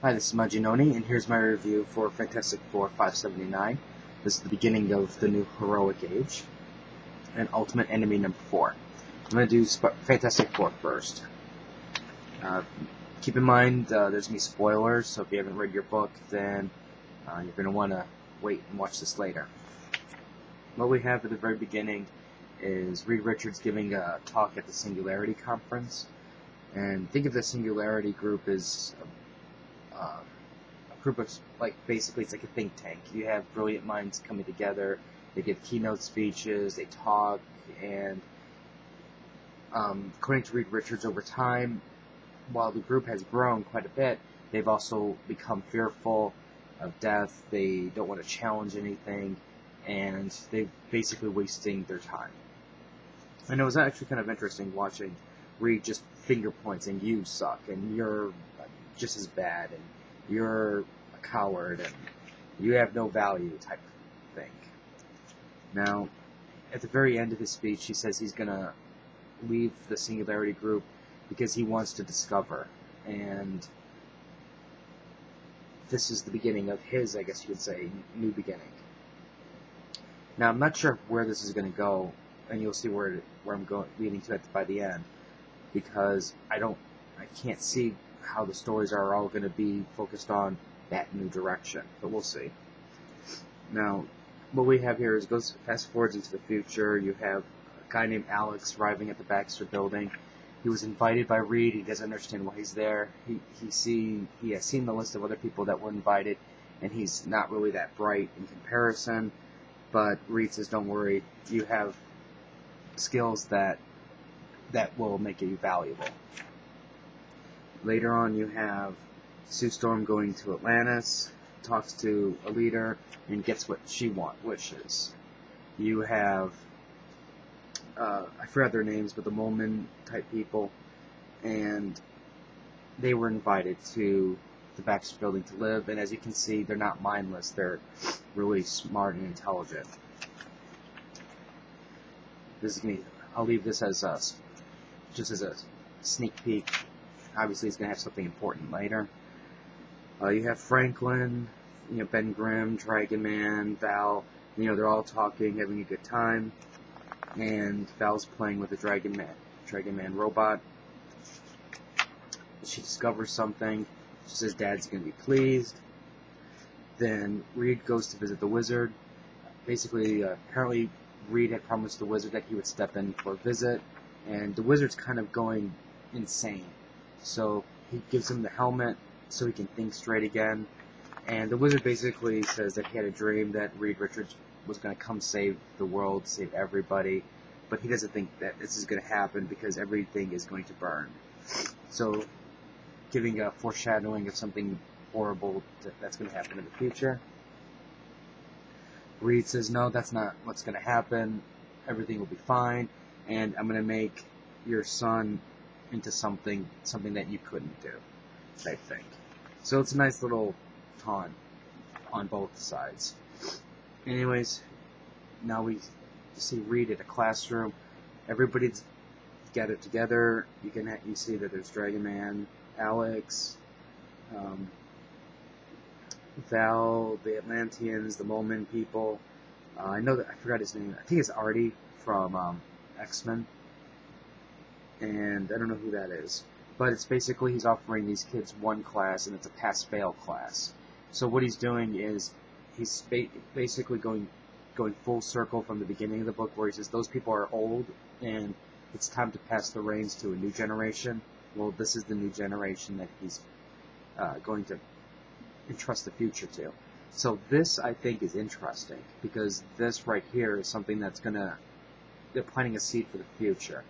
Hi, this is Maginoni, and here's my review for Fantastic Four 579. This is the beginning of the new Heroic Age, and Ultimate Enemy number 4. I'm going to do Fantastic Four first. Keep in mind, there's going to be spoilers, so if you haven't read your book, then you're going to want to wait and watch this later. What we have at the very beginning is Reed Richards giving a talk at the Singularity Conference, and think of the Singularity group as a group of, basically it's like a think tank. You have brilliant minds coming together, they give keynote speeches, they talk, and according to Reed Richards, over time, while the group has grown quite a bit, they've also become fearful of death, they don't want to challenge anything, and they're basically wasting their time. And it was actually kind of interesting watching Reed just finger points and you suck, and you're just as bad, and you're a coward, and you have no value type thing. Now, at the very end of his speech, he says he's going to leave the Singularity group because he wants to discover, and this is the beginning of his, I guess you could say, new beginning. Now, I'm not sure where this is going to go, and you'll see where I'm leading to it by the end, because I can't see how the stories are all going to be focused on that new direction, but we'll see. Now, what we have here is goes fast forwards into the future. You have a guy named Alex arriving at the Baxter building. He was invited by Reed. He doesn't understand why he's there. He has seen the list of other people that were invited, and he's not really that bright in comparison. But Reed says, "Don't worry, you have skills that will make you valuable." Later on, you have Sue Storm going to Atlantis, talks to a leader, and gets what she wishes. You have, I forgot their names, but the Molman type people, and they were invited to the Baxter building to live, and as you can see, they're not mindless, they're really smart and intelligent. I'll leave this as just as a sneak peek. Obviously, he's going to have something important later. You have Franklin, Ben Grimm, Dragon Man, Val. They're all talking, having a good time, and Val's playing with the Dragon Man robot. She discovers something. She says Dad's going to be pleased. Then Reed goes to visit the wizard. Basically, apparently Reed had promised the wizard that he would step in for a visit, and the wizard's kind of going insane. So he gives him the helmet so he can think straight again. And the wizard basically says that he had a dream that Reed Richards was going to come save the world, save everybody. But he doesn't think that this is going to happen because everything is going to burn. So giving a foreshadowing of something horrible that's going to happen in the future. Reed says, "No, that's not what's going to happen. Everything will be fine. And I'm going to make your son into something that you couldn't do," type thing. So it's a nice little taunt on both sides. Anyways, now we see Reed at a classroom. Everybody's gathered together. You see that there's Dragon Man, Alex, Val, the Atlanteans, the Molman people. I forgot his name. I think it's Artie from X-Men. And I don't know who that is. But it's basically he's offering these kids one class, and it's a pass-fail class. So what he's doing is he's basically going full circle from the beginning of the book, where he says those people are old, and it's time to pass the reins to a new generation. Well, this is the new generation that he's going to entrust the future to. So this, I think, is interesting, because this right here is something they're planting a seed for the future.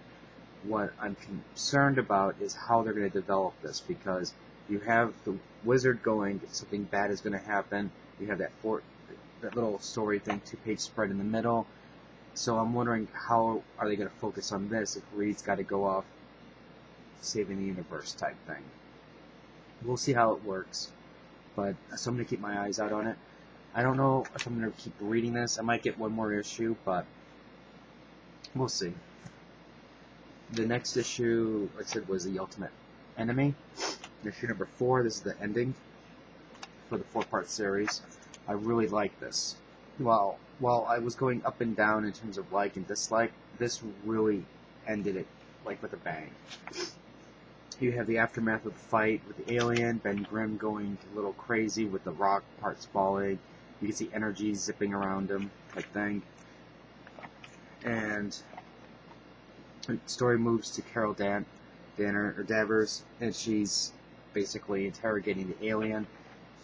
What I'm concerned about is how they're going to develop this, because you have the wizard going, something bad is going to happen. You have that little story thing, 2-page spread in the middle. So I'm wondering, how are they going to focus on this if Reed's got to go off saving the universe type thing. We'll see how it works, but so I'm going to keep my eyes out on it. I don't know if I'm going to keep reading this. I might get one more issue, but we'll see. The next issue, like I said, was The Ultimate Enemy. Issue number 4, this is the ending. for the 4-part series. I really like this. While I was going up and down in terms of like and dislike, this really ended it like with a bang. You have the aftermath of the fight with the alien, Ben Grimm going a little crazy with the rock parts falling. You can see energy zipping around him, type thing. And the story moves to Carol Danvers, and she's basically interrogating the alien.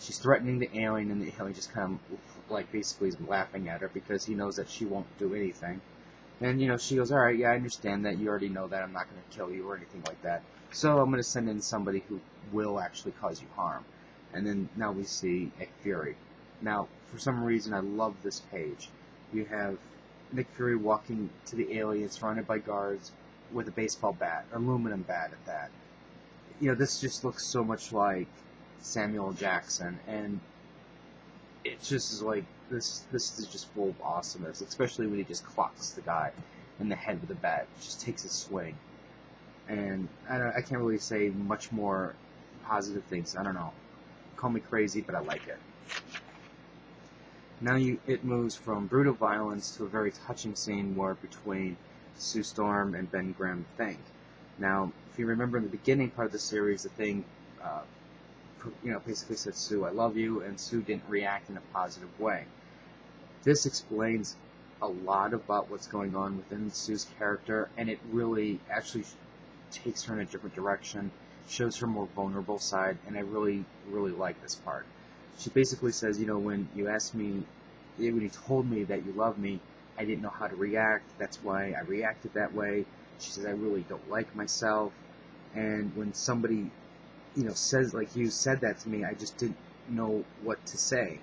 She's threatening the alien, and the alien just kind of like basically is laughing at her because he knows that she won't do anything. And she goes, "All right, yeah, I understand that. You already know that. I'm not going to kill you or anything like that. So I'm going to send in somebody who will actually cause you harm." And then now we see Nick Fury. Now, for some reason, I love this page. You have Nick Fury walking to the alien, surrounded by guards, with a baseball bat, aluminum bat at that. This just looks so much like Samuel Jackson, and it just is like this is just full of awesomeness, especially when he just clocks the guy in the head with a bat. Just takes a swing, and I can't really say much more positive things. I don't know. Call me crazy, but I like it. Now it moves from brutal violence to a very touching scene where between Sue Storm and Ben Grimm Thing. Now, if you remember in the beginning part of the series, the Thing, basically said, "Sue, I love you," and Sue didn't react in a positive way. This explains a lot about what's going on within Sue's character, and it really actually takes her in a different direction, shows her more vulnerable side, and I really, really like this part. She basically says, when you asked me, when you told me that you love me, I didn't know how to react. That's why I reacted that way. She says, I really don't like myself. And when somebody, says, like you said that to me, I just didn't know what to say.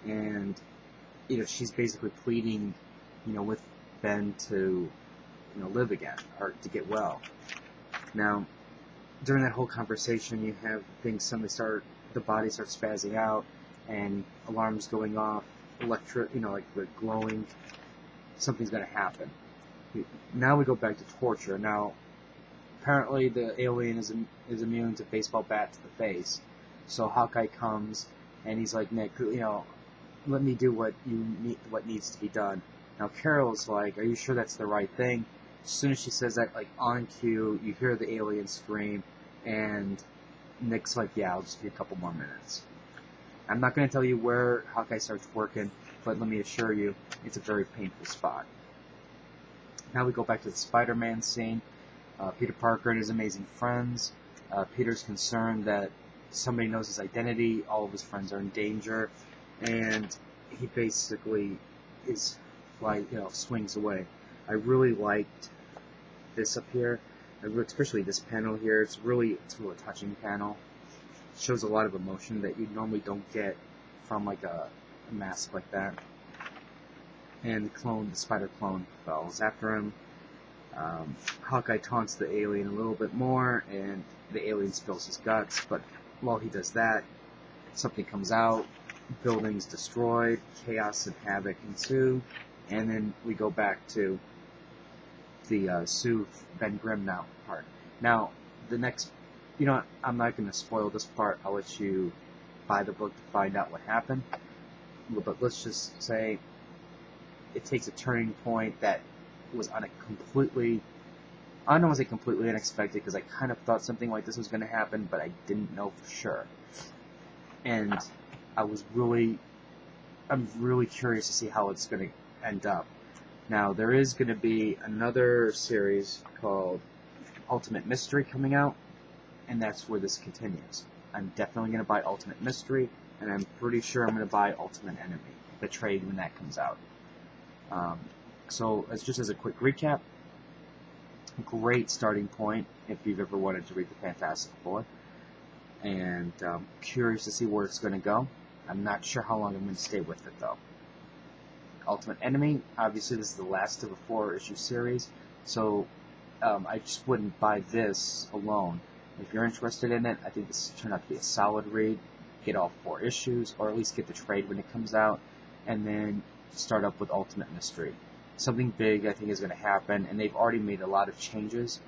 And, she's basically pleading, with Ben to, live again, or to get well. Now, during that whole conversation, you have things suddenly the body starts spazzing out, and alarms going off, like the glowing, something's going to happen. Now we go back to torture. Now, apparently the alien is immune to baseball bat to the face, so Hawkeye comes, and he's like, "Nick, let me do what needs to be done." Now Carol's like, "Are you sure that's the right thing?" As soon as she says that, like on cue, you hear the alien scream, and Nick's like, "Yeah, I'll just give you a couple more minutes." I'm not going to tell you where Hawkeye starts working, but let me assure you, it's a very painful spot. Now we go back to the Spider-Man scene. Peter Parker and his amazing friends. Peter's concerned that somebody knows his identity, all of his friends are in danger, and he basically is like, swings away. I really liked this up here, especially this panel here. It's really a touching panel. It shows a lot of emotion that you normally don't get from like a mask like that. And the spider clone falls after him. Hawkeye taunts the alien a little bit more, and the alien spills his guts, but while he does that, something comes out, buildings destroyed, chaos and havoc ensue, and then we go back to the Sue Ben Grimm now part. Now, the next, I'm not going to spoil this part, I'll let you buy the book to find out what happened, but let's just say it takes a turning point that was I don't want to say completely unexpected, because I kind of thought something like this was going to happen, but I didn't know for sure. And I'm really curious to see how it's going to end up. Now, there is going to be another series called Ultimate Mystery coming out, and that's where this continues. I'm definitely going to buy Ultimate Mystery, and I'm pretty sure I'm going to buy Ultimate Enemy, the trade, when that comes out. So, just as a quick recap, great starting point if you've ever wanted to read the Fantastic Four, and curious to see where it's going to go. I'm not sure how long I'm going to stay with it, though. Ultimate Enemy, obviously this is the last of a 4-issue series, so I just wouldn't buy this alone. If you're interested in it, I think this turned out to be a solid read. Get all 4 issues, or at least get the trade when it comes out, and then start up with Ultimate Mystery. Something big, I think, is going to happen, and they've already made a lot of changes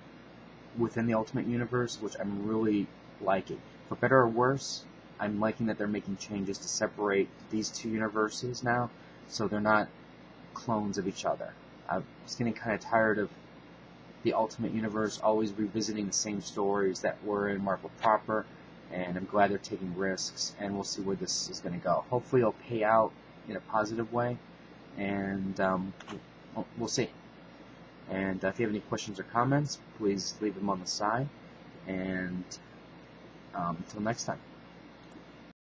within the Ultimate Universe, which I'm really liking. For better or worse, I'm liking that they're making changes to separate these two universes now, so they're not clones of each other. I was getting kind of tired of the Ultimate Universe always revisiting the same stories that were in Marvel proper, and I'm glad they're taking risks, and we'll see where this is going to go. Hopefully it'll pay out in a positive way, and we'll see. And if you have any questions or comments, please leave them on the side, and until next time.